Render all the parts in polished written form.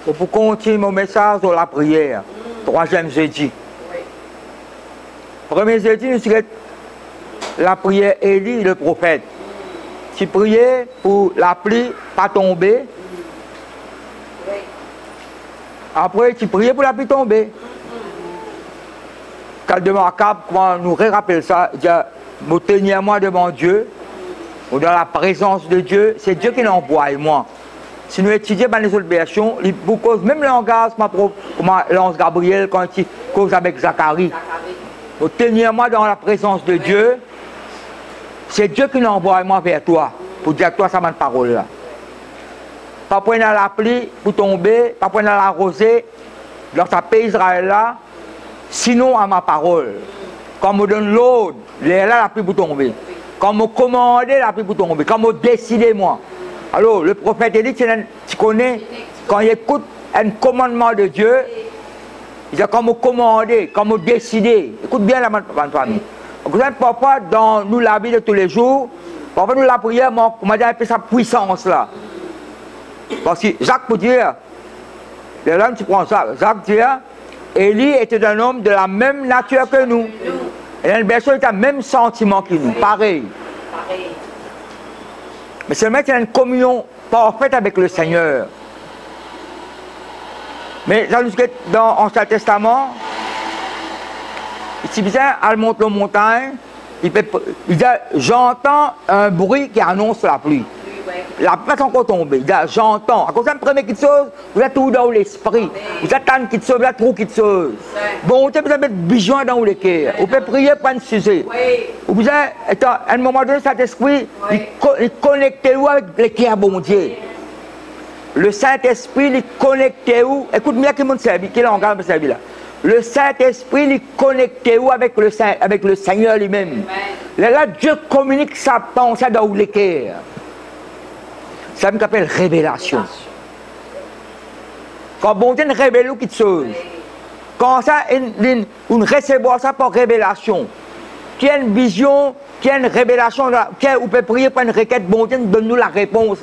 Et pour continuer mon message sur la prière, troisième jeudi. Premier jeudi, nous sommes la prière Élie, le prophète. Tu priais pour la pluie pas tomber. Après, tu priais pour la pluie tomber. Quand de Macab, comment nous rappelle ça, il dit, me tenir moi devant Dieu, ou dans la présence de Dieu, c'est Dieu qui l'envoie, moi. Si nous étudions dans les autres versions, pour cause, même le langage, comment lance Gabriel quand il cause avec Zacharie. Me tenir moi dans la présence de Dieu, c'est Dieu qui l'envoie moi vers toi, pour dire à toi ça m'a parole là. Pas prendre la pluie pour tomber, pas prendre la rosée dans sa pays Israël là, sinon à ma parole. Quand me donne l'ordre, là la pluie pour tomber. Quand me commande la pluie pour tomber. Quand me décide moi. Alors le prophète dit, tu connais, quand il écoute un commandement de Dieu, il dit quand me commander, quand me décider. Écoute bien la famille. Parfois dans nous la vie de tous les jours, parfois nous la prière, on m'a dit un peu sa puissance là. Parce que Jacques peut dire, l'homme tu prends ça, Jacques dit, Élie était un homme de la même nature que nous. Et une personne qui a le même sentiment que nous, pareil. Mais seulement qu'il y a une communion parfaite avec le Seigneur. Mais dans l'Ancien Testament, si bien elle monte la montagne, il dit j'entends un bruit qui annonce la pluie. La pluie est encore tombée. Il dit j'entends. À cause de la première petite chose, vous êtes tout dans l'esprit. Vous êtes une petite chose, vous êtes trop petite chose. Bon, vous avez besoin dans le cœur. Vous pouvez prier pour un sujet. Vous avez, à un moment donné, cet esprit, il connectez-vous avec le cœur bon Dieu. Le Saint-Esprit, il connectez-vous. Écoute bien qui m'a servi, qui l'a encore servi là. Le Saint-Esprit, il connectez-vous avec le Seigneur lui-même. Là, Dieu communique sa pensée dans le cœur. Ça me appelle révélation. Quand bon Dieu révèle quelque chose, quand ça, on recevoir ça par révélation, qui a une vision, qui a une révélation, on peut prier pour une requête, bon Dieu donne-nous la réponse.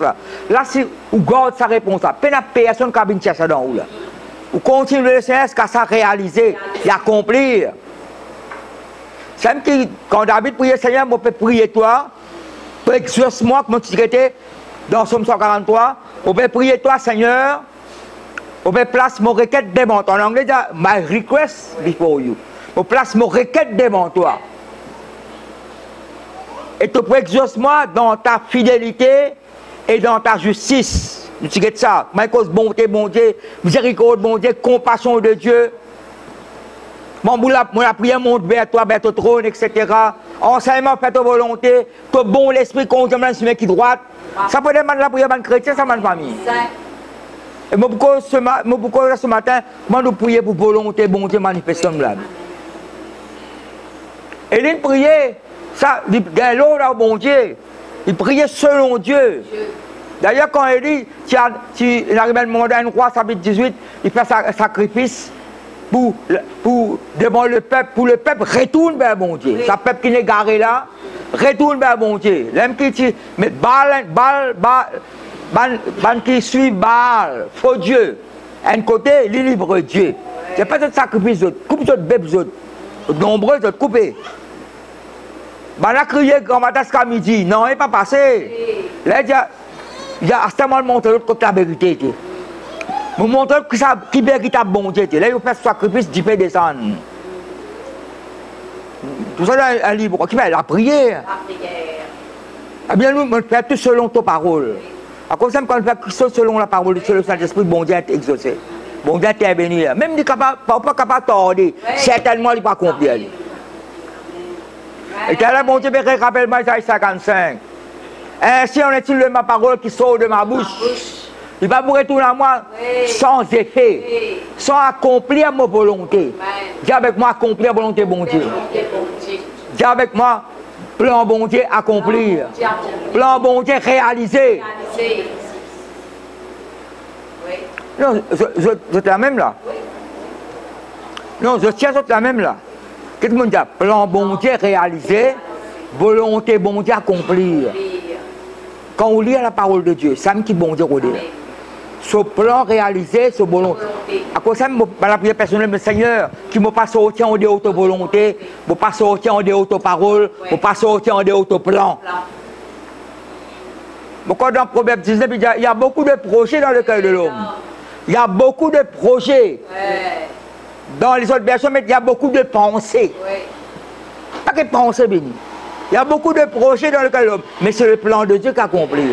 Là, si on garde sa réponse, là, peine à personne qui a bien cherché dans là. On continue le Seigneur jusqu'à ça réaliser et accomplir. C'est même que quand David prie le Seigneur, on peut prier toi, pour exauce-moi, comme tu disais dans Somme 143, on peut prier toi, Seigneur, on peut placer mon requête devant toi. En anglais, my request before you. On place mon requête devant toi. Et tu peux exauce-moi dans ta fidélité et dans ta justice. Tu sais ça, ma cause bonté, bon Dieu, miséricorde, bon Dieu, compassion de Dieu. Mon la prière monte vers toi, vers ton trône, etc. Enseignement, fais ta volonté, ton bon l'esprit, conduit dans le qui droite. Ça peut demander la prière de chrétien, ça m'a famille. Et moi, pourquoi ce matin, moi, nous prions pour volonté, bon Dieu, manifestement là. Et il priait, ça, il gagne l'eau là, bon Dieu. Il priait selon Dieu. D'ailleurs, quand il dit, il arrive à un moment d'un roi, chapitre 18, il fait un sacrifice pour devant le peuple, pour le peuple retourne vers bon Dieu. Oui. Ça peuple qui n'est garé là, retourne vers bon Dieu. L'homme qui dit, mais Baal qui suit Baal, faux Dieu. Un côté, il livre Dieu. C'est pas de sacrifice, coupe de bébés, nombreux, coupés. Ben a crié quand matin jusqu'à midi, non, il n'est pas passé. Là, il y a assez montré l'autre côté la vérité. Vous montrez qui véritable bon Dieu. Là, il fait ce sacrifice, Dieu fait descendre. Tout ça, un livre qui fait la prière. La prière. Eh bien, nous, on fait tout selon ta parole. À cause de ça, quand on fait tout selon la parole, selon le Saint-Esprit, bon Dieu est exaucé. Bon Dieu est intervenu. Même il n'est pas capable de torder. Certainement, il n'est pas accompli. Et là, bon Dieu, rappelle-moi Isaïe 55. Ainsi en est-il de ma parole qui sort de ma bouche. Il va vous retourner à moi sans effet, sans accomplir ma volonté. Dis avec moi, accomplir la volonté bon Dieu. Dis avec moi, plan bon Dieu, accomplir. Plan bon Dieu, réaliser. Non, je la même là. Non, je tiens la même là. Qu'est-ce que je dis? Plan bon Dieu, réaliser. Volonté bon Dieu, accomplir. Quand on lit la parole de Dieu, ça me qui bon Dieu au ce plan réalisé, ce volonté. À cause de ça, la prière personnelle, le Seigneur, qui ne m'a pas sorti en dehors de volonté, ne m'a pas sorti en dehors de parole, ne m'a pas sorti en dehors de plan. Quand dans Proverbe 19, il y a beaucoup de projets dans le cœur de l'homme. Il y a beaucoup de projets. Dans les autres versions, il y a beaucoup de pensées. Pas que pensées, béni. Il y a beaucoup de projets dans le cœur de l'homme. Mais c'est le plan de Dieu qui accomplit.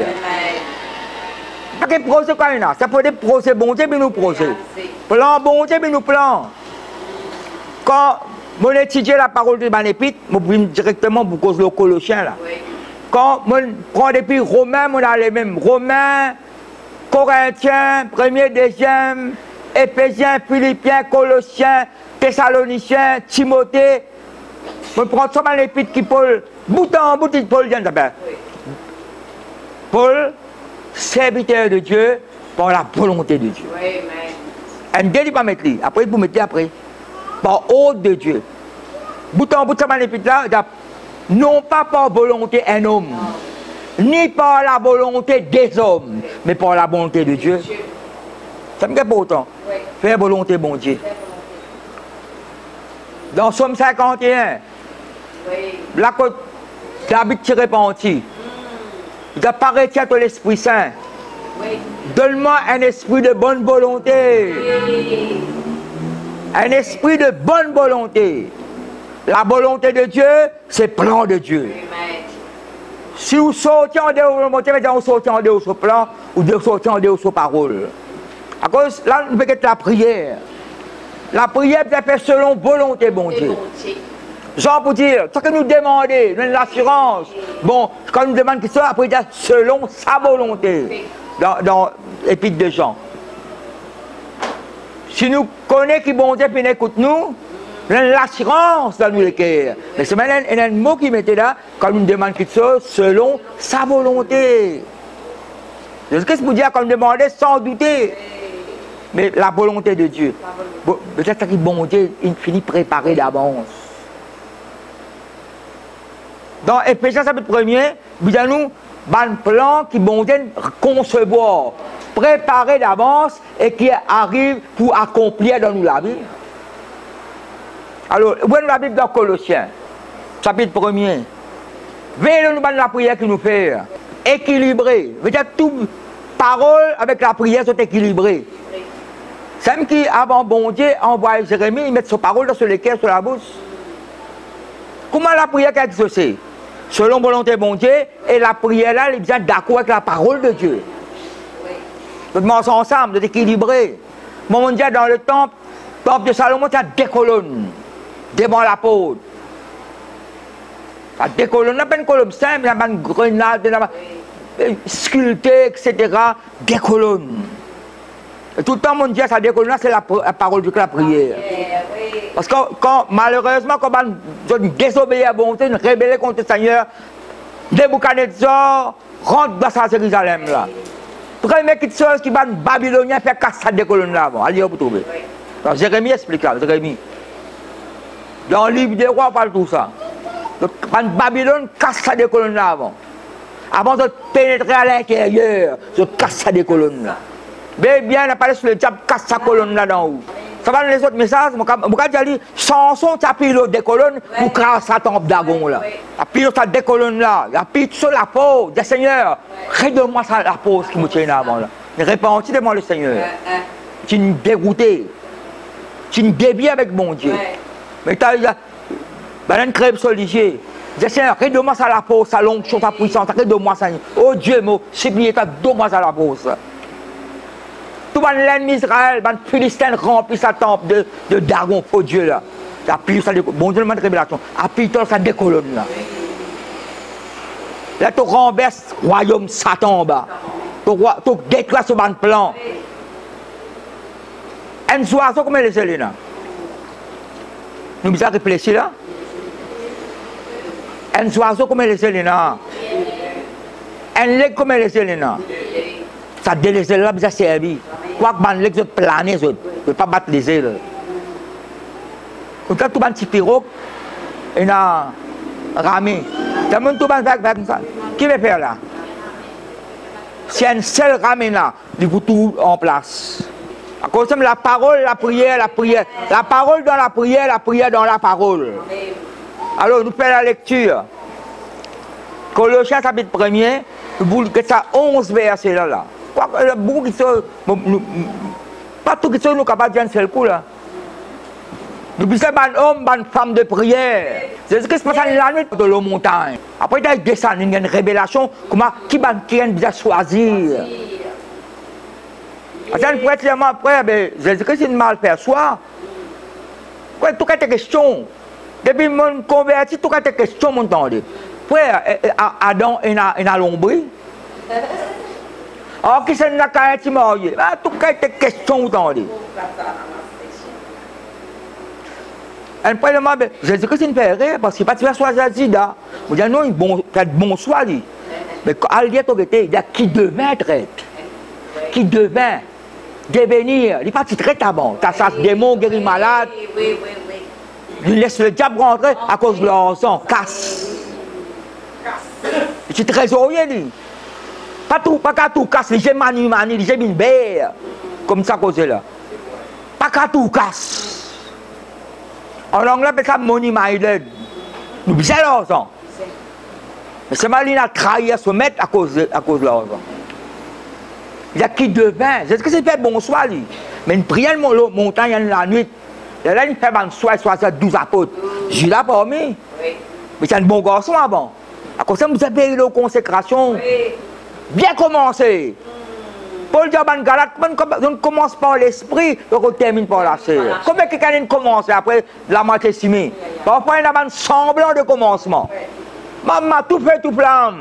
Pas que projet quand il y a. Ça peut être projet bon Dieu, mais nous projet. Plan bon Dieu, mais nous plan. Quand on étudie la parole de Banépite, je vais directement pour cause le Colossiens là. Quand on prend depuis Romains, on a les mêmes. Romains, Corinthiens, 1er, 2e, Éphésiens, Philippiens, Colossiens, Thessaloniciens, Timothée. On prend ça dans l'épître qui Paul, bout en bout, Paul vient d'abord. Paul, serviteur de Dieu, par la volonté de Dieu. Un Dieu ne pas mettre lui. Après, vous mettez après. Par ordre de Dieu. Bout en bout, ça dans l'épître là, non pas par volonté un homme, ni par la volonté des hommes, mais par la volonté de Dieu. Ça me fait pas autant. Faire volonté, bon Dieu. Dans Somme 51, la côte David qui repentit. Il apparaît à l'Esprit Saint. Donne-moi un esprit de bonne volonté. Un esprit de bonne volonté. La volonté de Dieu, c'est le plan de Dieu. Si vous sortez en dehors de la volonté, vous sortez en dehors de ce plan, ou vous sortez en dehors de sa parole. À cause, là, nous faisons la prière. La prière peut être faite selon volonté, bon Dieu. Genre pour dire, ce que nous demandons, l'assurance, bon, quand nous demandons quelque chose, après, il selon sa volonté. Dans l'épître de Jean. Si nous connaissons qui bon Dieu, puis écoute nous, l'assurance dans nous les cœurs. Mais c'est un mot qui mettait là, quand nous demandons quelque chose, selon sa volonté. C'est ce que c'est pour dire quand nous demandons sans douter. Mais la volonté de Dieu. Bon, peut-être que bon Dieu, il finit préparé d'avance. Dans Éphésiens chapitre 1er, vous avez nous un plan qui bon Dieu concevoir, préparé d'avance et qui arrive pour accomplir dans nous la vie. Alors, où est la Bible dans Colossiens, chapitre 1er? Veillez nous la prière qui nous fait équilibrée. Veut-dire toute parole avec la prière sont équilibrées. C'est même qui, avant bon Dieu, envoie Jérémie, il met sa parole sur les cœurs, sur la bouche. Comment la prière est exaucée? Selon volonté bon Dieu, et la prière là, elle est bien d'accord avec la parole de Dieu. Tout le monde ensemble, d'équilibrer. Mon Dieu, dans le temple de Salomon, il y a des colonnes devant la porte. Il y a des colonnes, il n'y a pas une colonne simple, il y a pas une grenade, sculptée, etc. Des colonnes. Et tout le temps, mon Dieu, ça des colonnes, c'est la parole de la prière. Parce que malheureusement, quand on désobéit à bon Dieu, on rébelle contre le Seigneur, Nebuchadnezzar rentre dans sa Jérusalem là. Première petite chose qui va en Babylonien faire casser des colonnes là avant. Allez, vous trouvez. Alors, Jérémie explique là, Jérémie. Dans le livre des rois, on parle de tout ça. Donc, en Babylone, casse des colonnes là avant. Avant de pénétrer à l'intérieur, je casse des colonnes là. Mais bien, on a parlé sur le diable, casse sa colonne là d'en haut. Ça va dans les autres messages, je dis, Samson, tu as pris des colonnes pour craser sa tombe d'agon là. Tu as pris des colonnes là, tu as pris sur la peau, dis Seigneur, règle-moi ça la peau qui me tient avant là. Répandu devant le Seigneur. Tu es dégoûté. Tu es dévié avec mon Dieu. Mais tu as une crêpe solidifiée. Dis Seigneur, règle-moi ça la peau, sa l'onction, sa puissance, règle-moi ça. Oh Dieu, moi, supplie toi, donne-moi ça la peau. Tout l'ennemi d'Israël, les Philistins remplit sa temple de Dagon, faux Dieu là. Appuie ça, bon Dieu demande révélation. Appuie toi ça des colonnes là. Là, tu renverses le royaume Satan en bas. Tu détruis ce ban plan. Un oiseau, comment il est là? Nous avons réfléchi là. Un oiseau, comment il est là? Un lait, comment il est là? Ça délaisse là, ça servi. Quoi que les autres planer, je ne peux pas battre les ailes. Quand tout le petit pirogue, il a ramé. Tout le monde va faire ça. Qui va faire là? C'est un seul ramène là, il vous tout en place. À cause de la parole, la prière, la prière. La parole dans la prière dans la parole. Alors, nous faisons la lecture. Colossiens chapitre 1er, que ça 11 versets là. Beaucoup qui sont, pas tout qui sont nous capables de faire un seul coup là. Nous sommes des hommes, des femmes de prière. C'est ce qui se passe la nuit de la montagne. Après, il y a une révélation, qui va bien choisir. Après, Jésus-Christ est mal perçoit. Tout est question. Depuis que je converti, tout est question, mon temps. Après, Adam est l'ombre. Alors, qui c'est qui est marié? Tout est question, mon temps. Premièrement, Jésus-Christ est une père, parce qu'il n'est pas choisir Zida. Vous dites non, il bon choix. Mais à l'autorité, il y a qui devait être. Qui devait devenir. Il n'est pas très avant. Tu as chasse démon, guéri malade. Il laisse le diable rentrer à cause de leur sang. Casse. Il est trésorier, lui. Pas qu'à tout casse. Il est mani, il est une bête. Comme ça, cause là. Pas qu'à tout casse. En anglais, on appelle ça money minded. Nous bisons l'argent. Mais c'est mal, il a trahi à se mettre à cause de l'argent. Il y a qui devint. C'est ce que c'est fait bonsoir, lui. Mais une prière montagne la nuit. Là, il fait bonsoir, soit 12 apôtres. J'ai là parmi. Mais c'est un bon garçon avant. À cause de ça, vous avez eu la consécration. Bien commencé. Paul dit à Galate, on commence par l'esprit, donc on termine par la chair. Comment quelqu'un commence après la moitié estimée? Parfois, il y a un semblant de commencement. Maman, tout fait, tout plein.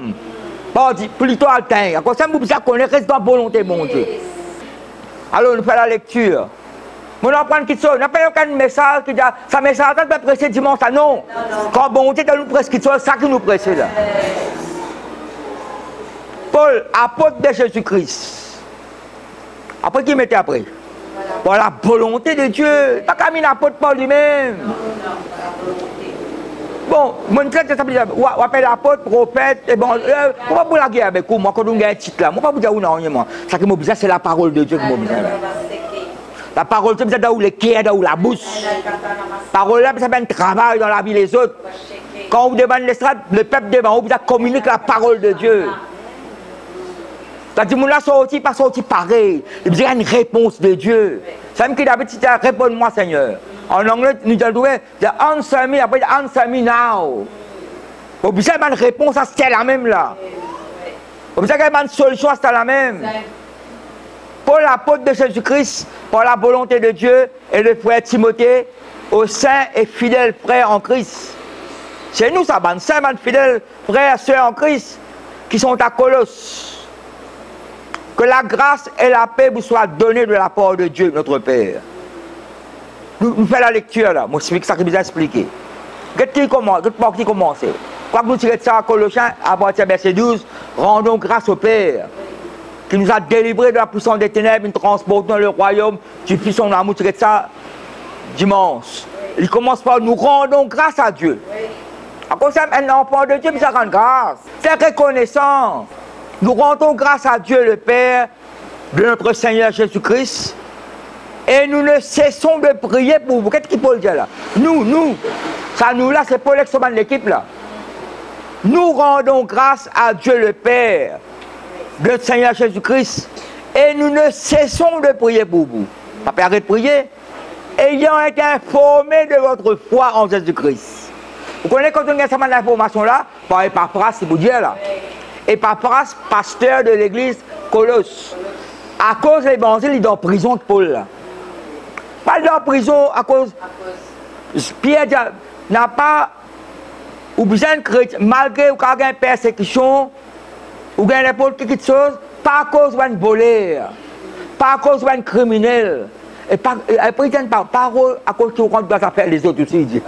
Bon, plutôt atteint. À cause de ça, vous connaissez, reste dans la volonté, mon Dieu. Alors, nous faisons la lecture. On apprend quelque chose. On n'a pas un message qui dit, ça message, ça peut presser dimanche. Non. Quand bon Dieu nous presse quelque chose, c'est ça qui nous presse là. Paul, apôtre de Jésus-Christ. Après, qui mettait après? Pour la volonté de Dieu. Pas comme un apôtre par lui-même. Bon, mon traite, ça veut dire, on appelle l'apôtre, prophète, et bon, pourquoi vous la guerre avec vous? Moi, quand on a un titre là, moi, pas vous dire où non, moi. Ça qui m'a besoin, c'est la parole de Dieu qui m'a besoin. La parole de Dieu, c'est dans le cœur, dans la bouche. La parole là, ça fait un travail dans la vie des autres. Quand vous devant l'estrade, le peuple devant vous, vous communique la parole de Dieu. C'est-à-dire, là, sorti, pas sorti pareil. Il y a une réponse de Dieu. C'est même qu'il avait dit, réponds-moi, Seigneur. En anglais, nous avons trouvé, answer me, après, answer me now. Vous avez une réponse, c'est la même là. Vous avez une solution, c'est la même. Pour l'apôtre de Jésus-Christ, pour la volonté de Dieu et le frère Timothée, aux saints et fidèles frères en Christ. C'est nous, ça, les saints et fidèles frères et sœurs en Christ, qui sont à Colosse. Que la grâce et la paix vous soient données de la part de Dieu, notre Père. Nous faisons la lecture là. Moi, c'est ça que je vous ai expliqué. Qu'est-ce qui commence? Quoi que nous tirons de ça à Colossiens, à partir du verset 12, rendons grâce au Père, qui nous a délivrés de la puissance des ténèbres, nous transporte dans le royaume du Fils son amour, tiré de ça dimanche. Il commence par nous rendons grâce à Dieu. À cause d'un enfant de Dieu, mais ça rend grâce. C'est reconnaissant. Nous rendons grâce à Dieu le Père de notre Seigneur Jésus-Christ et nous ne cessons de prier pour vous. Qu'est-ce qu'il peut dire là? Nous, ça nous là, c'est pour l'examen de l'équipe là. Nous rendons grâce à Dieu le Père de notre Seigneur Jésus-Christ et nous ne cessons de prier pour vous. Pas arrêter de prier. Ayant été informés de votre foi en Jésus-Christ. Vous connaissez quand on a cette information là, par Epaphras, c'est pour dire là. Epaphras, pasteur de l'église Colosse. À cause de l'évangile, il est en prison de Paul. Là. Pas en prison à cause. Pierre n'a pas. Ou besoin de chrétien, malgré ou qu'il y a une persécution, ou qu'il y a n'importe quelle chose, pas à cause d'un voleur, pas à cause d'un criminel, et pas par parole à cause qu'il rentre dans les affaires des autres aussi.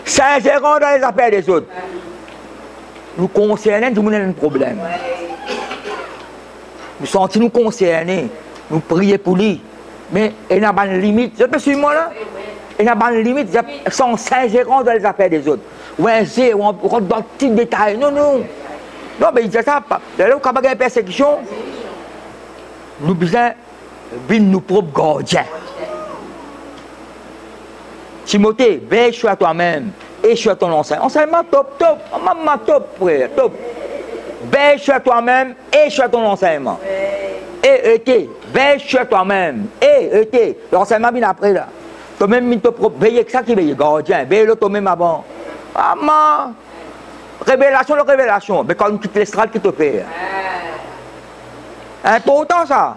Sincèrement dans les affaires des autres. Nous concernons, tout le monde a un problème. Nous sentons nous concernés, nous prions pour lui. Mais il n'y a pas de limite. Vous suivez moi là? Il n'y a pas de limite. Ils sont sincèrement dans les affaires des autres. Ou un zé, ou on rentre dans le petit détail. Non. Non, mais il dit ça, là où il y a une persécution, nous besoin de nos propres gardiens. Timothée, veille sur toi-même et sur ton enseignement. Enseignement top, maman top, frère, top. Veille sur toi-même et sur ton enseignement. Et veille sur toi-même et l'enseignement bien après là. Toi-même, tu peux veiller que ça qui veille, gardien, veille toi-même avant. Maman, révélation, mais quand tu quittes l'estrade, qui te fait. Important ça.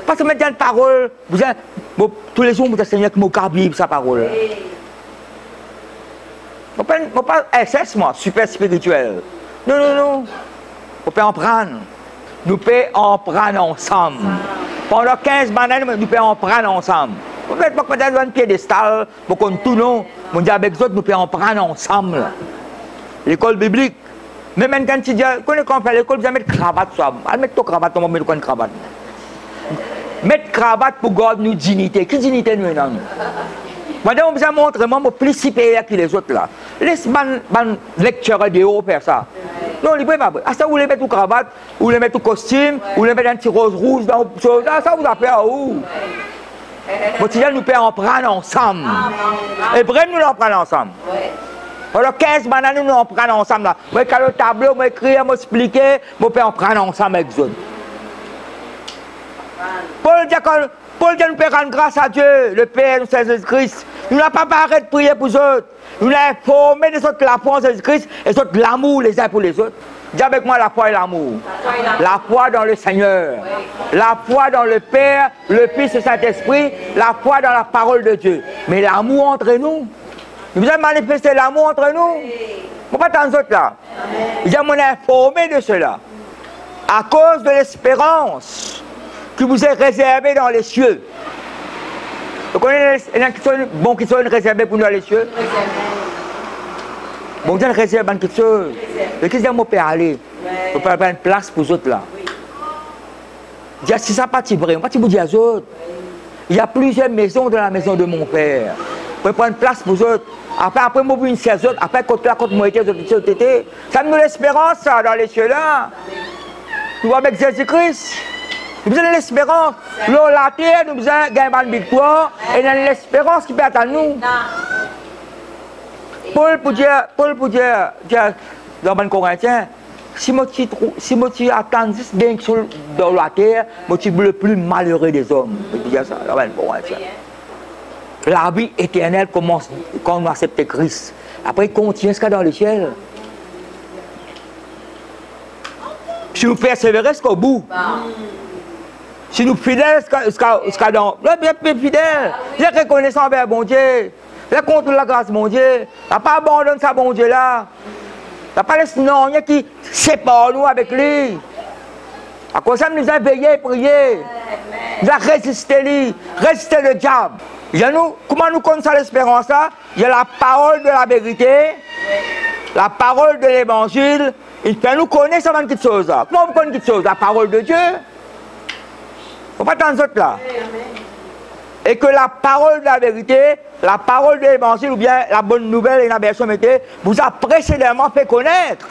Parce que maintenant, une parole, tous les jours, vous avez Seigneur qui m'a Bible, sa parole. Je ne pas SS, moi, super spirituel. Non. On peut en prendre. Nous pouvons en prendre ensemble. Pendant 15 bananes, nous pouvons en prendre ensemble. Vous ne pouvez pas mettre un piédestal pour qu'on tout non. On dit avec les autres, nous pouvons en prendre ensemble. L'école biblique. Mais même quand tu dis, quand on fait l'école, vous allez mettre cravate sur moi. Allez mettre ton cravate, on va mettre une cravate. Mettre cravate pour garder nos dignité. Quelle dignité nous avons? Madame, on vous a montré, moi, je suis plus supérieur que les autres là. Laisse une lecture de haut faire ça. Non, il ne pas. Ah, ça, vous voulez mettre une cravate, vous voulez mettre un costume, vous voulez mettre un petit rose rouge dans le chose. Ah, ça, vous a fait à où? Bon, nous pouvons en prendre ensemble. Et vraiment, nous en prendre ensemble. Alors, 15 bananes, nous en prendre ensemble là. Moi, quand le tableau, moi, écrire, moi, expliquer, moi, pouvons en prendre ensemble avec eux. Paul dit nous pouvons rendre grâce à Dieu, le Père, nous Jésus-Christ. Nous n'avons pas arrêté de prier pour eux autres. Nous avons formé les autres la foi en Jésus-Christ et les autres l'amour les uns pour les autres. Dis avec moi la foi et l'amour. La foi dans le Seigneur. La foi dans le Père, le Fils et le Saint-Esprit. La foi dans la parole de Dieu. Mais l'amour entre nous. Nous avons manifesté l'amour entre nous. On ne pas tant autres là. Nous avons informé de cela. À cause de l'espérance qui vous est réservée dans les cieux. Vous connaissez les gens qui sont réservés pour nous dans les cieux? Bon, Dieu réserve quelque chose. Mais qu'est-ce que je peux aller? Je peux prendre une place pour les autres là. Dire si ça n'est pas vrai, on ne peut pas dire aux autres. Il y a plusieurs maisons dans la maison de mon père. Je peux prendre une place pour les autres. Après, moi, je suis une autres. Après, contre moi, je suis ça me donne l'espérance, ça, dans les cieux là. Nous sommes avec Jésus-Christ. Nous avons l'espérance. L'eau, la terre, nous avons gagné une victoire. Et nous avons l'espérance qui peut attendre nous. Paul pour dire dans le Corinthien, si je suis attendu bien dans la terre, je suis le plus malheureux des hommes. Je peux dire ça dans le Corinthien. La vie éternelle commence quand on accepte Christ. Après, il continue jusqu'à dans le ciel. Si nous persévérons jusqu'au bout. Si nous fidèles jusqu'à dans. Bien fidèles. Bien reconnaissant envers bon Dieu. Bien contre la grâce de mon Dieu. Il n'a pas abandonné ça, bon Dieu là. Il n'a pas laissé non, il y a qui sépare nous avec lui. À cause de ça, nous avons veillé et prié. Nous avons résisté le diable. Comment nous connaissons l'espérance là? Il y a la parole de la vérité, la parole de l'évangile. Il fait nous connaître avant quelque chose là. Comment vous connaissez quelque chose? La parole de Dieu. Il ne faut pas tant d'autres là. Et que la parole de la vérité, la parole de l'évangile ou bien la bonne nouvelle et la version métier vous a précédemment fait connaître.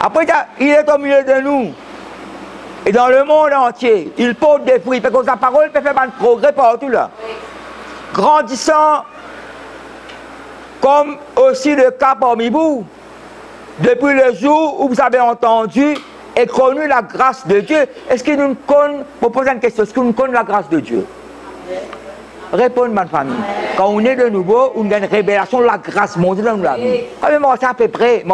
Après, il est au milieu de nous. Et dans le monde entier, il porte des fruits. Parce que sa parole peut faire un progrès partout là. Grandissant, comme aussi le cas parmi vous, depuis le jour où vous avez entendu et connu la grâce de Dieu. Est-ce que nous connaissons, pour poser une question, est-ce que nous connaissons la grâce de Dieu? Répondez, ma famille. Quand on est de nouveau, on a une révélation de la grâce mondiale dans la vie. Moi, c'est à peu près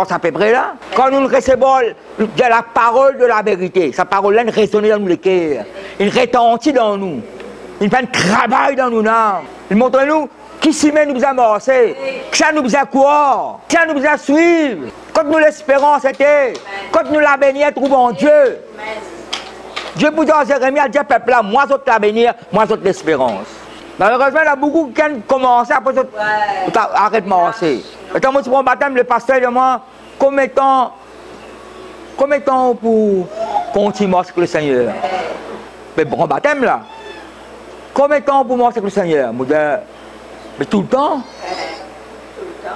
là. Quand nous recevons la parole de la vérité, sa parole-là résonne dans nos cœurs. Il retentit dans nous. Il fait un travail dans nos âmes. Il montre nous qui s'y met nous a amorcé, que ça nous a croire, que ça nous a suivre. Quand nous l'espérance était, quand nous l'avenir trouvons Dieu. Dieu pour dire à Jérémie, à dire peuple là, moi autres l'avenir, moi autres l'espérance. Malheureusement, il y a beaucoup qui ont commencé après arrête de marcher. Et quand moi je prends le baptême, le pasteur de moi, combien de temps pour continuer à marcher avec le Seigneur? Mais bon baptême là. Combien de temps pour marcher avec le Seigneur? Mais tout le temps.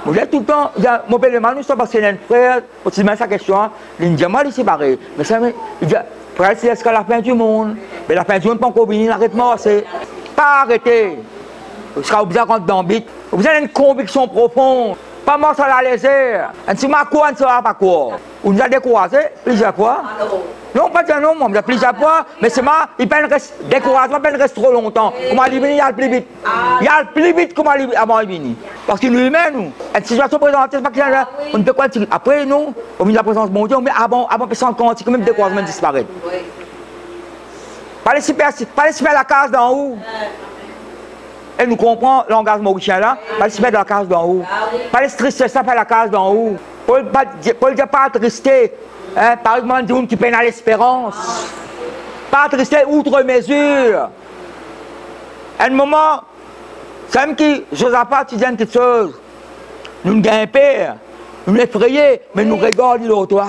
Moi, j'ai tout le temps, mon père et nous sommes parce qu'il y a un frère, aussi même sa question, il dit, moi, c'est pareil. Mais ça, il dit, frère, c'est jusqu'à la fin du monde. Mais la fin du monde, pas encore venir, arrête-moi, c'est pas arrêter. Parce que vous avez dans le bit, vous avez une conviction profonde. Pas mort sur la légère. Et si ma quoi, on ne sera pas quoi. On nous a découragé plusieurs fois. Non, pas de non, on a plusieurs fois. Mais c'est moi, il peut découragement, il peut rester trop longtemps. Comment il vient, il y a le plus vite. Il y a le plus vite comment il avant il vient. Parce qu'il nous humain, nous. Et si je suis présenté, c'est pas que on ne peut pas dire. Après, nous, on vient de la présence de mon Dieu, mais avant de s'en compte, même le découragement disparaît. Pas les super la case d'en haut. Et nous comprenons l'engagement mauricien là, pas les super de la case d'en haut. Pas les tristesses, ça fait la case d'en haut. Pour ne pas attrister, hein, par exemple, des gens qui peinent à l'espérance. Pas attrister outre mesure. À un moment, c'est même qui, Josaphat, tu dis une petite chose. Nous ne gagnons pas, nous l'effrayons, mais nous regardons l'autre.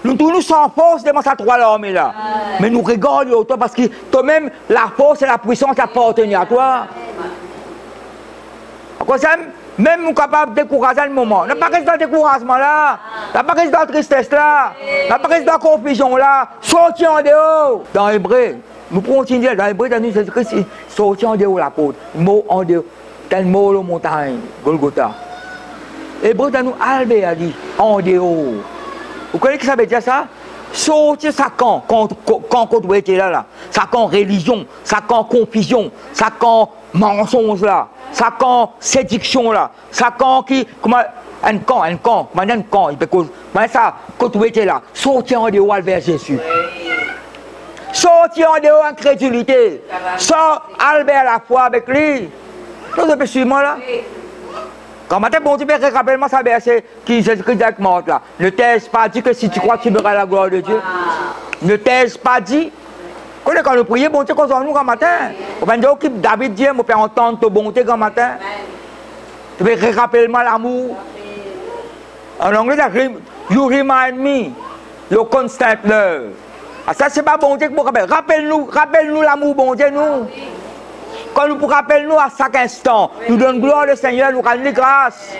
Nous tous nous sans force devant sa trois l'armée là. Mais nous regardons l'autre parce que toi-même, la force et la puissance appartiennent à toi. Même nous sommes capables de décourager à un moment. On n'a pas rester dans le découragement là. On n'a pas rester dans la tristesse là. On n'a pas rester dans la confusion là. Sortir en dehors. Dans l'hébreu, nous pouvons continuer. Dans l'hébreu, dans Jésus-Christ, sortir en dehors l'apôtre. Mot en dehors. Tel mot la montagne, Golgotha. Hébreu, dans nous, Albert a dit en dehors. Vous connaissez ce que ça veut dire ça? Sortir ça quand vous étiez là. Ça quand religion, ça quand confusion, ça quand mensonge là. Ça quand séduction là, ça quand qui, comment, un camp, il peut cause, mais ça, quand tu étais là, sortir en dehors vers Jésus. Sortir en dehors incrédulité, sort Albert la foi avec lui. Vous avez suivi moi là? Quand matin, bon Dieu, rappelle-moi ça verset qui Jésus-Christ avec mort là. Ne t'ai-je pas dit que si tu crois, tu verras la gloire de Dieu? Ne t'ai-je pas dit? Quand nous prions, bon Dieu, qu'on nous quand matin. On va dire, ok, David dit, on peut entendre ton bonté quand matin. Tu veux rappeler-moi l'amour. En anglais, you remind me, your constant love. Ah, ça, c'est pas bon Dieu que vous rappelez. Rappelle-nous l'amour, bon Dieu, nous. Quand nous rappelons à chaque instant, nous donnons gloire au Seigneur, nous rendons grâce.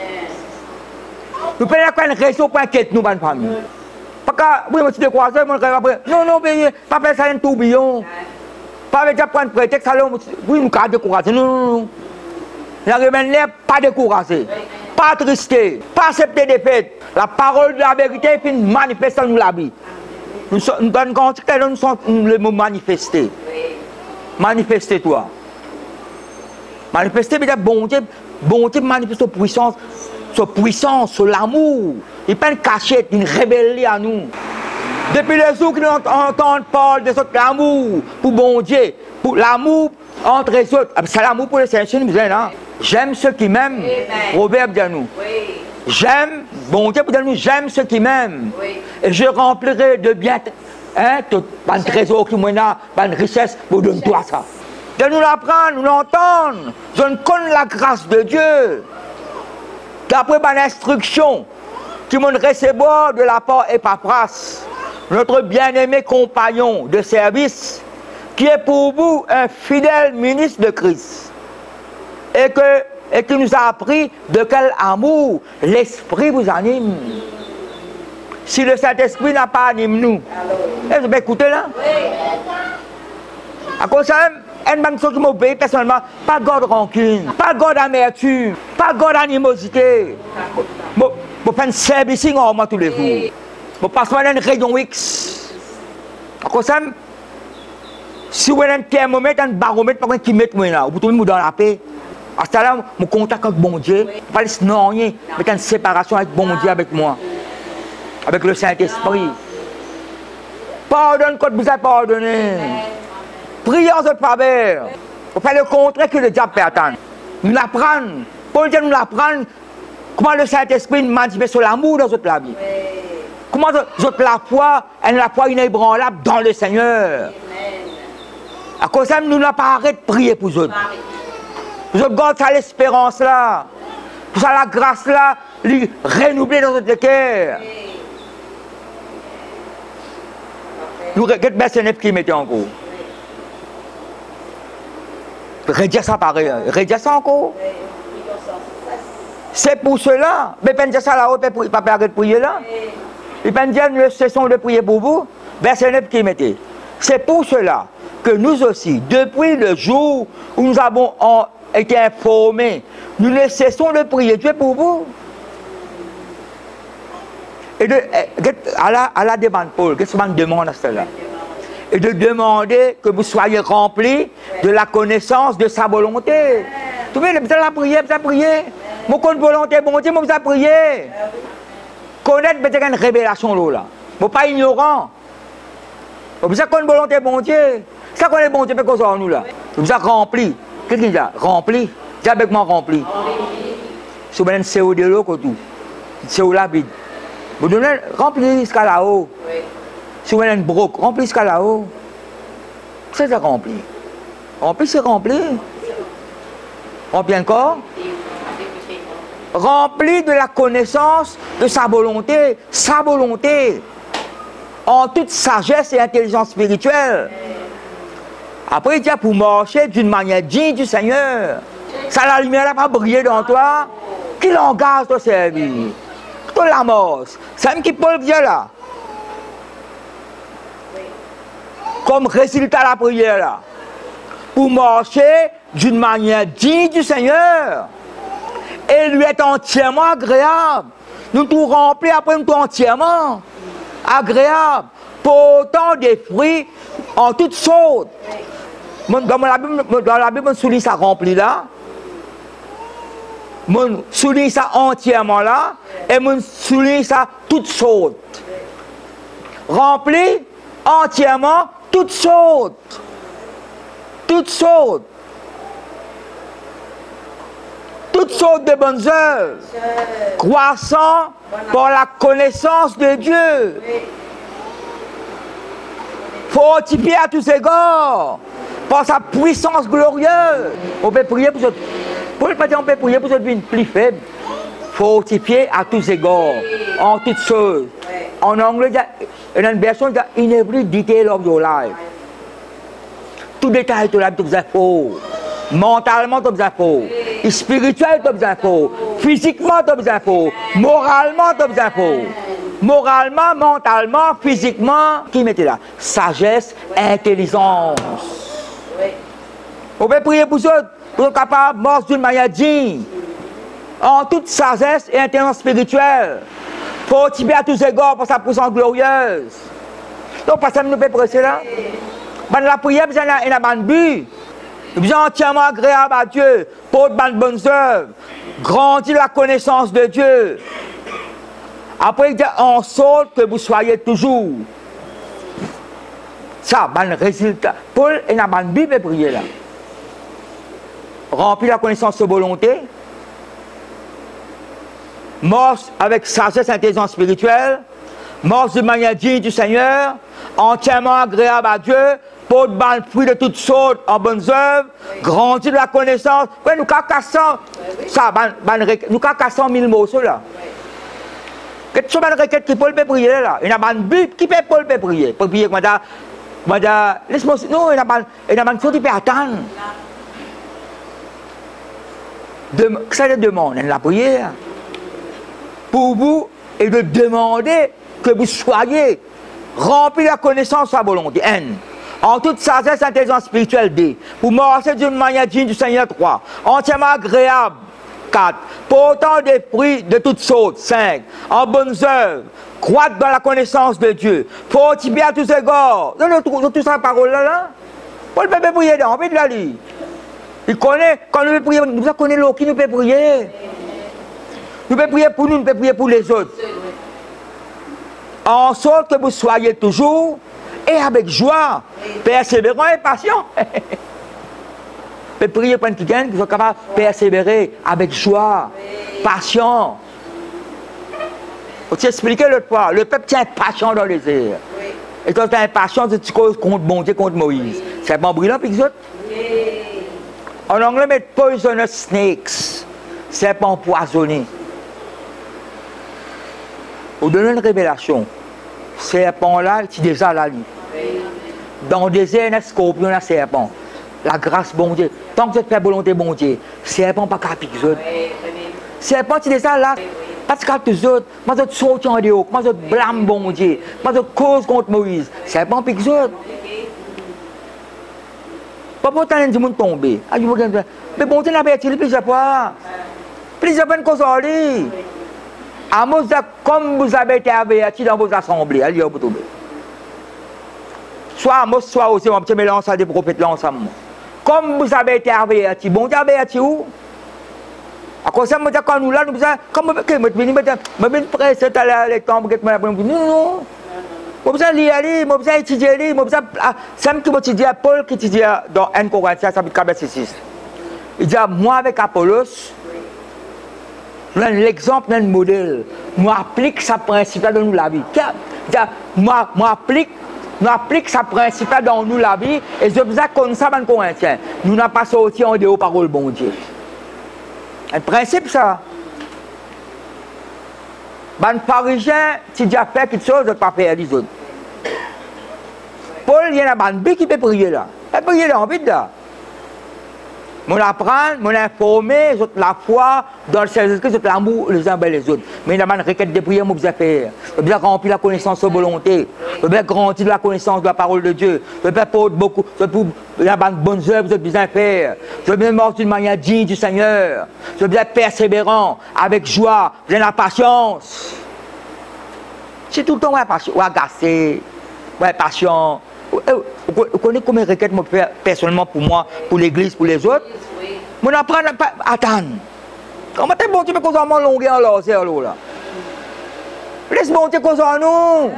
Nous prenons une raison pour inquiéter nous, bonne famille. Parce que, oui, je suis découragé, non, pas faire ça un tourbillon. Pas déjà prendre prétexte, oui, nous sommes découragés. Non. Pas découragé, pas tristé, pas accepter des fêtes. La parole de la vérité est manifestée dans la vie. Nous donnons compte que nous sommes le mot manifester. Manifestez-toi. Manifester, c'est bon Dieu manifeste sa puissance, sur l'amour. Il n'y a pas une cachette, une rébellion à nous. Depuis les jours que nous entendons parler de l'amour pour bon Dieu, pour l'amour entre les autres, c'est l'amour pour les Seigneur. J'aime ceux qui m'aiment. Proverbe de nous. J'aime, bon Dieu pour nous, j'aime ceux qui m'aiment. Et je remplirai de bien, tout un trésor qui m'a, une richesse pour donner toi ça. De nous l'apprendre, nous l'entendre. Je ne connais la grâce de Dieu. D'après ma instruction, qui m'ont recevoir de la part Epaphras, notre bien-aimé compagnon de service, qui est pour vous un fidèle ministre de Christ, et qui nous a appris de quel amour l'Esprit vous anime. Si le Saint-Esprit n'a pas animé nous, vous avez écouté là? À cause de ça, une bonne chose qui m'obéit personnellement, pas de rancune, pas de d'amertume, pas d'animosité. Je fais un service en tous les jours. Je passe dans une rayon X. À cause de ça, si vous avez un thermomètre, un baromètre, pas qui met moi là, vous trouvez dans la paix. À ce là, je contacte avec bon Dieu, je pas laisser rien, mettre une séparation avec bon Dieu, avec moi, avec le Saint-Esprit. Pardonne quand vous avez pardonné. Priez en votre faveur. Pour faire le contraire que le diable peut attendre. Nous l'apprenons. Paul dit nous l'apprenons. Comment le Saint-Esprit manifeste sur l'amour dans votre vie. Comment la foi inébranlable dans le Seigneur. À cause de ça, nous n'avons pas arrêté de prier pour eux. Pour eux, garde ça l'espérance là. Pour ça, la grâce là, renouveler dans notre cœur. Nous regardons bien ce qui mettait en cours. Redire ça pareil, redire ça encore. C'est pour cela. Mais pas dire ça là-haut, pas arrêter de prier là. Il pas dire nous cessons de prier pour vous. Verset 9 qui mettait. C'est pour cela que nous aussi, depuis le jour où nous avons été informés, nous ne cessons de prier Dieu pour vous. Et à la demande, Paul, qu'est-ce qu'on demande à cela? Et de demander que vous soyez remplis de la connaissance de sa volonté. Tout le monde, vous allez prier, vous allez prier. Mon compte volonté, bon Dieu, vous allez prier. Connaître, vous avez une révélation là. Vous pas ignorant. Vous avez une volonté, bon Dieu. Ça qu'on est bon Dieu, mais qu'on sort nous là. Vous avez rempli. Qu'est-ce qu'il y a? Rempli. C'est avec moi rempli. Si vous avez un CO de l'eau, tout. CO la vide. Vous donnez, remplis jusqu'à là-haut. Si vous avez un broc, remplis jusqu'à là-haut. C'est ça rempli. Rempli, c'est rempli. Rempli encore. Rempli de la connaissance de sa volonté. Sa volonté. En toute sagesse et intelligence spirituelle. Après, il dit pour marcher d'une manière digne du Seigneur. Ça, la lumière n'a pas brillé dans toi. Qui l'engage de servir? Tout la mort. C'est même qui peut le dire là. Comme résultat de la prière là. Pour marcher d'une manière digne du Seigneur. Et lui être entièrement agréable. Nous tout remplis après nous tout entièrement agréable. Portant des fruits en toutes sortes. Dans la Bible, on souligne ça rempli là. On souligne ça entièrement là. Et on souligne ça toutes sortes. Rempli entièrement toutes sortes. Toutes sortes. Toutes sortes de bonnes œuvres. Croissant par la connaissance de Dieu. Fortifié à tous égards. Par sa puissance glorieuse. On peut prier pour ce... Pour ne pas dire on peut prier pour ce devine plus faible. Fortifié à tous égards. En toutes choses. En anglais, il y a une version qui dit in every detail of your life. Tout détail de la vie, tu as faux. Mentalement, tu as faux. Spirituel, tu as faux. Physiquement, tu as faux. Moralement, tu as faux. Moralement, mentalement, physiquement, qui mettait là? Sagesse, intelligence. On peut prier pour ça, pour être capable de marcher d'une manière digne. En toute sagesse et intelligence spirituelle. Fortifié à tous égards pour sa puissance glorieuse. Donc, parce que nous pouvons presser là. La prière, il y a un but. Nous sommes entièrement agréables à Dieu pour de bonnes œuvres. Grandir la connaissance de Dieu. Après, il dit en sorte que vous soyez toujours. Ça, bon résultat. Paul, il y a une Bible pour prier là. Remplir la connaissance de volonté. Marche avec sagesse et intelligence spirituelle. Marche de manière digne du Seigneur. Entièrement agréable à Dieu. Pour de bonnes fruits de toutes sortes en bonnes œuvres. Grandir de la connaissance. Oui, nous cassons. Ça, nous cassons 1000 mots, cela. Qu'est-ce que c'est requête qui peut le prier là? Il y a un but qui peut le prier. Pour prier, laisse-moi. Non, il y a une chose qui peut attendre. Ça le demande, la prière. Pour vous, et de demander que vous soyez remplis de la connaissance de sa volonté. N. En toute sagesse, intelligence spirituelle. D. Pour marcher d'une manière digne du Seigneur. 3. Entièrement agréable. 4. Portant des fruits de toutes sortes. 5. En bonnes œuvres. Croître dans la connaissance de Dieu. Fortifier à tous égards. Nous tout ça parole là. Paul peut prier dans envie de la lire. Il connaît, quand nous prier, nous connaissons l'eau qui nous peut prier. Nous pouvons prier pour nous, nous pouvons prier pour les autres. En sorte que vous soyez toujours et avec joie, persévérant et patient. Vous pouvez prier pour quelqu'un qui soit capable de persévérer avec joie, patient. Faut expliquer l'autre fois, le peuple tient patient dans les airs. Et quand tu as impatient, tu causes contre bon Dieu, contre Moïse. C'est pas brillant, puis les autres. En anglais, mais poisonous snakes, serpent empoisonné. Vous donnez une révélation. Serpent là, c'est déjà là. Dans le désert, il y a un scorpion, un serpent. La grâce, bon Dieu. Tant que tu fais volonté, bon Dieu, serpent pas capable. Serpent, tu dis ça là. Parce que tous autres, moi, je saute en dehors, moi, je blâme bon Dieu, moi, je cause contre Moïse. Serpent pique les autres. Pas pour tant de monde tomber. Mais bon Dieu n'a pas été plusieurs fois. Plusieurs fois, cause en lui. Amos, comme vous avez été avertis dans vos assemblées, allez, vous tomber. Soit Amos, soit aussi, mon petit mélange à des prophètes là ensemble. Comme vous avez été avertis, bon Dieu averti où? À cause de ça, quand nous là, nous disons, comme je vais presser les temps pour que je me dise, non, je vais lire, je vais étudier, c'est ce que je dis à Paul qui dit dans 1 Corinthiens, chapitre 6. Il dit, moi avec Apollos, l'exemple d'un modèle, moi applique sa principe dans nous la vie. Moi applique sa principe dans nous la vie, et je vous ai comme ça dans Corinthiens. Nous n'avons pas sorti en dehors parole bon Dieu. Un principe ça. Les pharisiens, si tu as fait quelque chose, tu ne peux pas faire les autres. Paul, il y a un bébé qui peut prier là. Il peut prier là, en vide là. Mon apprendre, mon informer, la foi dans le Saint-Esprit, l'amour les uns vers les autres. Mais il y a une requête de prière, je vais faire. Je vais remplir la connaissance de volonté. Je vais grandir la connaissance de la parole de Dieu. Je vais faire beaucoup. Il y a une bonne œuvre, je vais faire. Je vais mort d'une manière digne du Seigneur. Je vais être persévérant, avec joie, j'ai la patience. C'est tout le temps ou agacé, ou patient. Vous connaissez combien de requêtes je fais personnellement pour moi, pour l'église, pour les autres? Je apprends à attendre. Comment est-ce que bon Dieu peut causer en longueur en l'eau là? Laisse bon Dieu causer en nous.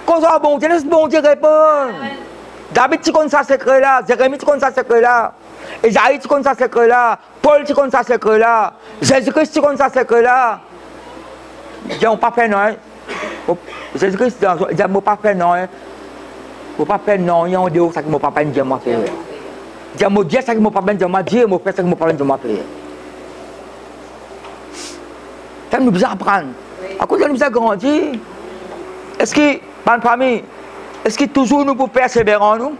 Cause en bon Dieu, laisse bon Dieu répondre. David, tu connais ça secret là. Jérémie, tu connais ça secret là. Esaïe, tu connais ça secret là. Paul, tu connais ça secret là. Jésus-Christ, tu connais ça secret là. Ils n'ont pas fait non. Jésus-Christ, il dit, je ne pas faire non. Je ne pas faire non, il y a un Dieu, ça qui ne m'a pas dit, moi faire. Il dit, mon Dieu, ça qui ne m'a pas dit, moi Dieu, m'a fait ça qui ne m'a pas dit, moi faire. Ça nous besoin apprendre. À cause de nous besoin grandir. Est-ce que, ma famille, est-ce que toujours nous pouvons persévérer en nous?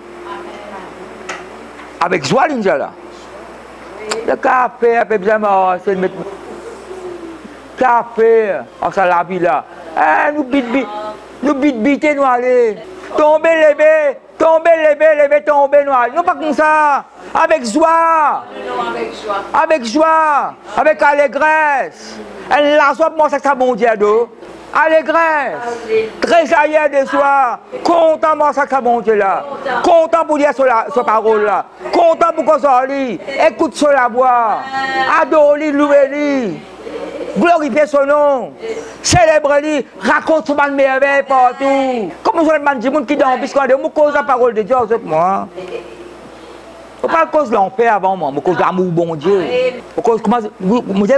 Avec joie, l'inja là. Le café, après besoin de mettre. Café, en ça la vie là. Nous bit, nous aller. Tomber, lever, tomber, nous aller. Non, pas comme ça. Avec joie. Avec joie. Avec allégresse. Elle la joie, moi, c'est ça, mon Dieu, d'eau. Allégresse. Très ailleurs de soi. Content, moi, c'est ça, mon Dieu, là. Content pour dire cette parole là. Content pour qu'on s'en lit. Écoute sur la voix. Adore-lui, louer-lui. Glorifier son nom, célébrer-lui, raconte son mal merveille partout. Comme je demande du monde qui dans puisqu'on a cause la parole de Dieu aux moi. Je ne pas cause de l'enfer avant moi, je cause de l'amour bon Dieu. Vous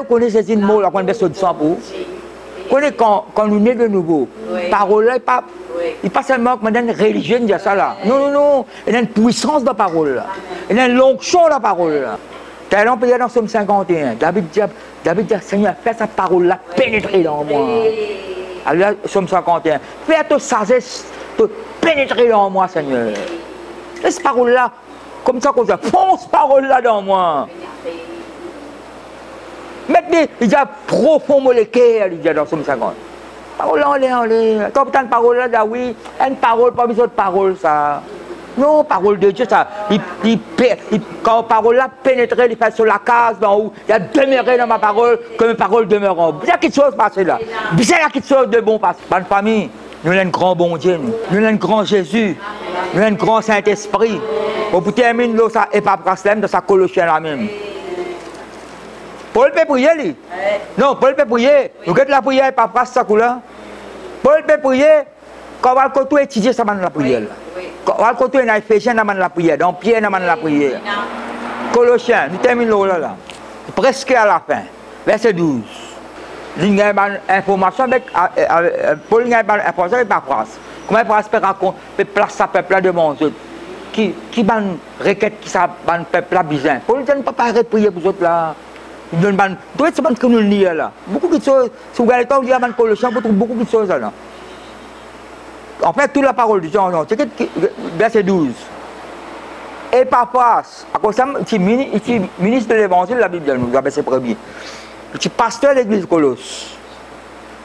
connaissez ces mots là qu'on a besoin de sang pour vous. Vous connaissez quand nous naissons de nouveau, parole là, il n'est pas seulement comme une religion de ça là. Non, il y a une puissance de la parole là. Il y a une l'onction de la parole là. Talent payé dans Somme 51. David dit, Seigneur, fais cette parole-là pénétrer dans moi. Alors, Somme 51. Fais ta sagesse te pénétrer dans moi, Seigneur. Laisse cette parole-là, comme ça, fonce cette parole-là dans moi. Maintenant, il dit, profond molécule, il dit dans Somme 50. Parole-là, en l'air. Quand tu as une parole-là, oui, une parole, pas besoin de parole, ça. Non, parole de Dieu, ça, quand la parole là pénétrer, il fait sur la case d'en haut, il y a demeuré dans ma parole, que ma parole demeure en haut. Il y a quelque chose passé là. Il y a quelque chose de bon passé. Bonne famille, nous avons un grand bon Dieu, nous avons un grand Jésus, nous avons un grand Saint-Esprit. Pour terminer, ça et pas de sa Colossiens là même. Paul peut prier, lui. Non, Paul peut prier. Nous avons la prière et pas ça là. Paul peut prier, quand on va continuer à étudier ça dans la prière. On va continuer dans Éphésiens dans la prière, dans Pierre dans la prière. Colossiens, nous terminons là. Presque à la fin. Verset 12. Il y a une information avec Paul, il y a une information avec la France. Comment France peut raconter, placer ce peuple de mon Dieu? Qui va une requête qui ça va un peuple là bizarre. Paul ne peut pas arrêter de prier pour les autres là. Il donne ban. Tout ce que nous lisons là. Beaucoup de choses. Si vous regardez le temps, il y a dans Colossiens, vous trouvez beaucoup de choses là. En fait, toute la parole du Dieu, verset 12. Et Epaphras, à cause de ça, il est ministre de l'évangile de la Bible, nous avons ses premiers. Il est pasteur de l'église Colosse.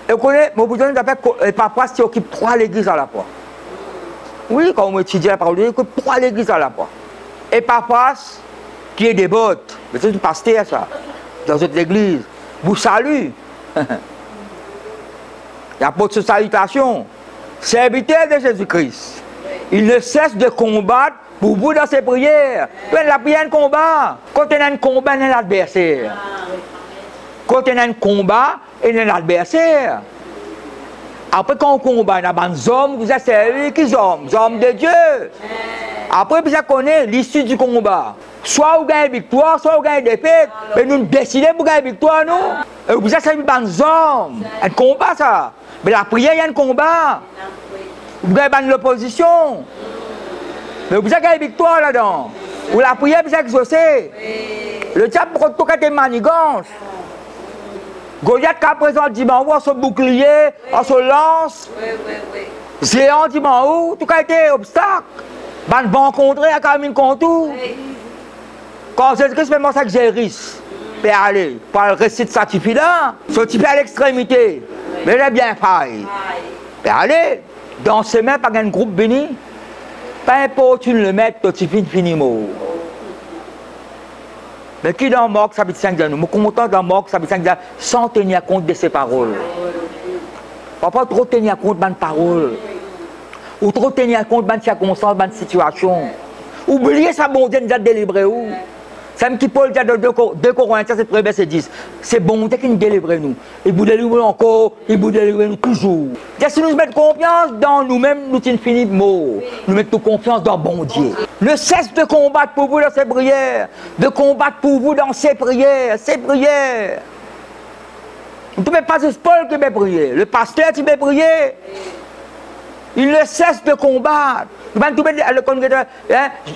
Et vous connaissez, mon besoin d'appel Epaphras qui occupe 3 églises à la fois. Oui, quand on étudie la parole de Dieu, il occupe 3 églises à la fois. Epaphras, qui est dévote, mais c'est un pasteur ça, dans cette église, vous salue. Il apporte sa salutation. Serviteur de Jésus-Christ. Il ne cesse de combattre pour vous dans ses prières. La prière est un combat. Quand il y a un combat, il y a un adversaire. Quand il y a un combat, il y a un adversaire. Après, quand on combat, il y a des hommes, vous êtes servis, qui sont des hommes de Dieu. Après, vous connaissez l'issue du combat. Soit vous gagnez victoire, soit vous gagnez défaite. Mais nous décidons pour gagner victoire, nous. Et vous êtes servis par des hommes. Un combat, ça. Mais la prière, il y a un combat. Vous gagnez l'opposition. Mais vous avez gagné victoire là-dedans. Ou la prière, vous avez exaucé. Le diable, pour tout cas, des manigances. Goliath, qu'à présent, dit, on se bouclier, on se lance. Géant, dit, tout cas, été obstacle. On va rencontrer à Camille Contour. Quand Jésus-Christ fait ça que j'ai risque. Peut aller, par le récit de sa type là, ce type à l'extrémité. Mais il est bien failli. Peut aller, dans ses mains, par un groupe béni. Pas importe où le mettre, tout type fini mot. Mais qui dans le mort, ça veut dire 5 ans. Nous content dans le mort, ça veut dire 5 ans, sans tenir compte de ses paroles. On ne peut pas trop tenir compte de mes paroles. Ou trop tenir compte de mes circonstances, de mes situations. Oubliez sa bonté de délivrer où. C'est un petit Paul dit dans 2 Corinthiens, c'est verset 10. C'est bonté qui nous délivre nous. Il vous délivre encore, il vous délivre nous toujours. Si nous mettons confiance dans nous-mêmes, nous sommes finis de mots. Nous mettons confiance dans bon Dieu. Ne cesse de combattre pour vous dans ses prières. De combattre pour vous dans ses prières. Ses prières. Vous ne pouvez pas c'est Paul qui m'a prié. Le pasteur qui m'a prié. Il ne cesse de combattre.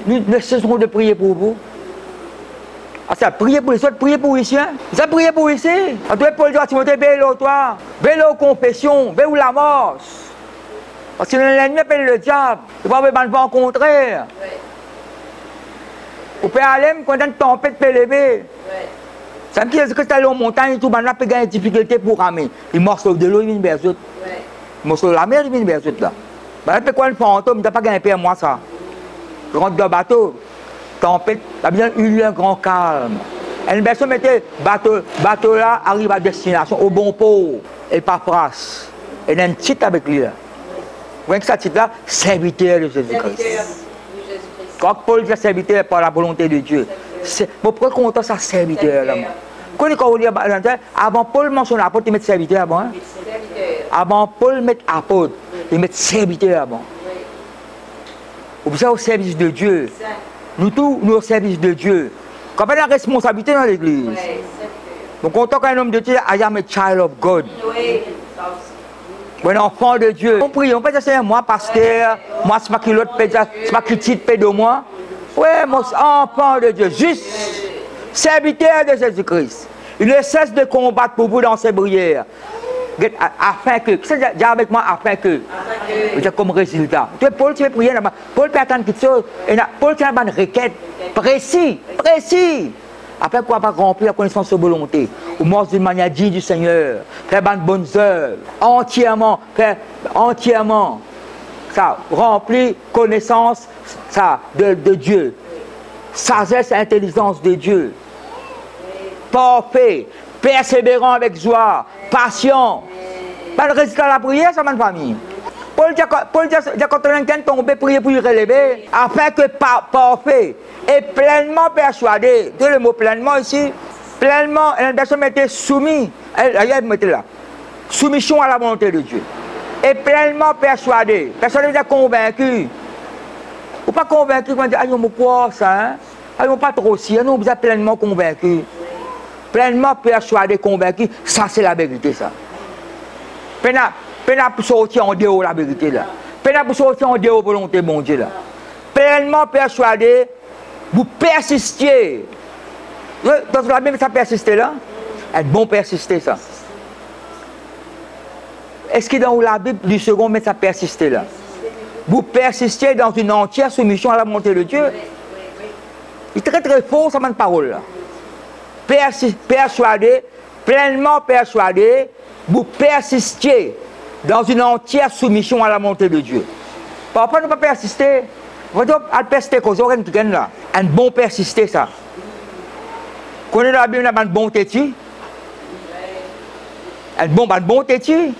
Nous ne cesserons de prier pour vous. Ah, ça, prier pour les autres, prier pour ici. Hein? Ça, prier pour ici. On doit Paul dire à Timothée, vélo, toi. Vélo, confession. Vélo, la mort. Parce que l'ennemi appelle le diable. Il va me rencontrer. Vous pouvez aller, quand une tempête peut lever. Ça me dit que c'est allé en montagne, tout le monde peut gagner des difficultés pour ramer. Il morceau de l'eau, il vient vers eux. Il morceau de la mer, il vient vers eux. Là. Ben, peut quoi un fantôme, il n'a pas gagné pour moi ça. Je rentre dans le bateau. Tempête, il a bien eu un grand calme. Une personne mettait bateau là, arrive à destination, au bon port, et pas phrase. Et il y a un titre avec lui là. Vous voyez que ce titre là, serviteur de Jésus-Christ. Quand Paul dit serviteur par la volonté de Dieu, pour prendre compte de sa serviteur là. Quand on dit avant Paul mentionne apôtre, il met serviteur avant. Hein? Avant Paul met apôtre, il met serviteur avant. Vous êtes au service de Dieu. Nous tous, nous au service de Dieu. Quand on a la responsabilité dans l'église. Donc, en tant qu'un homme de Dieu, I am a child of God. Un enfant de Dieu. On prie, on peut dire c'est moi, pasteur, moi, c'est pas qui l'autre peut dire, c'est pas qui titre de moi. Oui, mon enfant de Dieu, juste serviteur de Jésus-Christ. Il ne cesse de combattre pour vous dans ses prières. Afin que, c'est dire avec moi, afin que, comme résultat. Paul, tu veux prier là-bas. Paul peut attendre quelque chose. Et Paul tient une requête précis. Après quoi, pas remplir la connaissance de volonté. Ou mort d'une manière digne du Seigneur. Faire de bonnes œuvres. Entièrement. Ça, remplir connaissance ça, de Dieu. Sagesse et intelligence de Dieu. Parfait. Persévérant avec joie, patient. Pas le résultat de la prière, ça m'a une famille. Paul dit quand quelqu'un tombe, prier pour y relever, afin que parfait et pleinement persuadé. C'est le mot pleinement ici. Pleinement, une personne était soumise. Elle mettait là. Soumission à la volonté de Dieu. Et pleinement persuadé. Personne n'est convaincu. Ou pas convaincu, on dit, ah, on me croit ça, hein? Ah, on pas trop si, nous, vous êtes pleinement convaincu. Pleinement persuadé, convaincu, ça c'est la vérité ça. Peine pour sortir en dehors la vérité là. Peine pour sortir en dehors volonté bon Dieu là. Pleinement persuadé, vous persistiez. Dans la Bible ça persister là. Être bon persister ça. Est-ce que dans la Bible du second mais ça persister là? Vous persistez dans une entière soumission à la volonté de Dieu. Il est très très fort, ça m'a parole là. Persuadé, pleinement persuadé, vous persistez dans une entière soumission à la volonté de Dieu. Parfois, nous ne pouvons pas persister. Vous devez persister cause là. Un bon persister, ça. Connaissez la Bible, un bon têtu. Un bon têtu.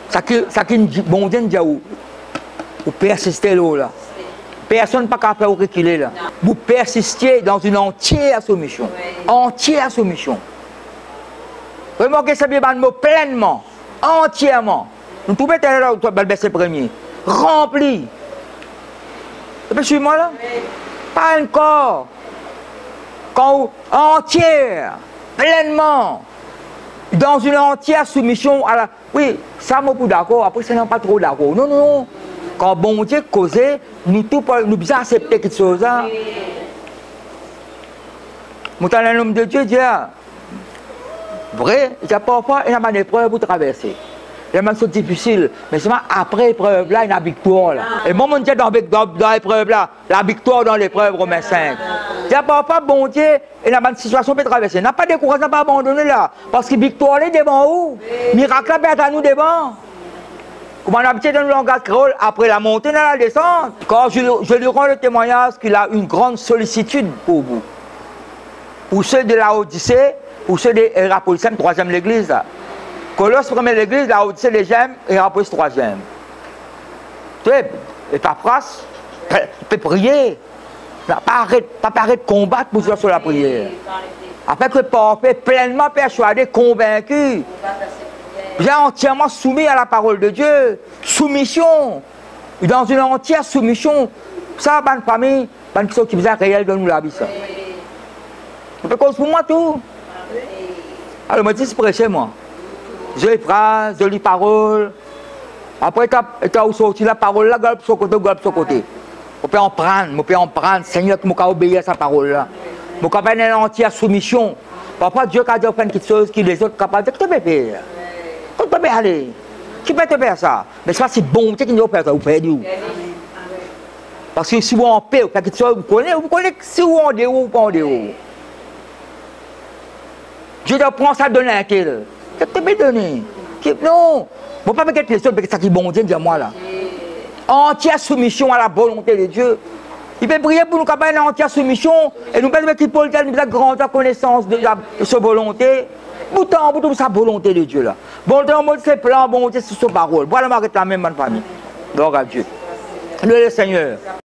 Ça qui bon Dieu dit vous persistez là. Personne n'a pas faire reculer là. Vous persistez dans une entière soumission. Entière soumission. Remarquez ce bien mot pleinement, entièrement. Nous pouvons être là où tu vas le premier. Rempli. Tu peux suivre moi là? Pas encore. Quand entière, pleinement. Dans une entière soumission à la. Oui, ça m'a pas d'accord, après ça n'est pas trop d'accord. Non, non, non. Quand bon Dieu causait, nous tous nous bien accepter quelque chose. Nous avons un homme de Dieu, Dieu. Vrai, il y a parfois une épreuve pour traverser. Les moments sont difficiles, mais seulement après l'épreuve là, il y a la victoire. Là. Et moi, je dis dans l'épreuve là, la victoire dans l'épreuve, Romains 5. Il y a parfois, bon Dieu, il y a une situation pour traverser. Il n'a pas découragé, n'a pas abandonné là. Parce que la victoire est devant où? Miracle est à nous devant. Comme on a habitué dans le langage créole, après la montée dans la descente. Quand je lui rends le témoignage qu'il a une grande sollicitude pour vous. Pour ceux de la Odyssée, pour ceux de Hierapolis, 3e l'église. Colosse, première l'église, la Odyssée, deuxième, Hierapolis, 3e. Tu sais, et ta phrase, tu peux prier. Pas arrêter de combattre pour faire sur la prière. Après que parfait, pleinement persuadé, convaincu. Bien entièrement soumis à la parole de Dieu. Soumission. Dans une entière soumission. Ça, bonne famille, bonne chose qui vous a réel de nous la vie. Ça. C'est cause pour moi tout. Alors, moi, je dis, prêcher, moi. Jolie phrase, jolie parole. Après, tu as sorti la parole là, galop sur côté, galop sur côté. On peut en prendre, Seigneur, qui m'a obéi à sa parole là. Je peux faire une entière soumission. Parfois, Dieu a dit faire quelque chose qui les autres capables de te faire. Tu peux aller. Qui peut te faire ça? Mais ça, c'est bon, tu sais qui nous fait ça, vous faites où? Parce que si vous en paix, vous faites quelque chose, vous connaissez si vous en dehors ou pas en dehors. Dieu te prend ça de l'intérieur. Qu'est-ce que tu peux donner? Non. Je ne peux pas faire quelque chose, parce que ça qui est bon Dieu, dis-moi là. Entière soumission à la volonté de Dieu. Il peut prier pour nous capables en entière soumission et nous permettre qu'il peut nous la grande connaissance de sa volonté. Pourtant, pour sa volonté de Dieu là. Bon Dieu, c'est plan, bon Dieu, c'est sa parole. Voilà ma réclame, ma famille. Gloire à Dieu. Le Seigneur.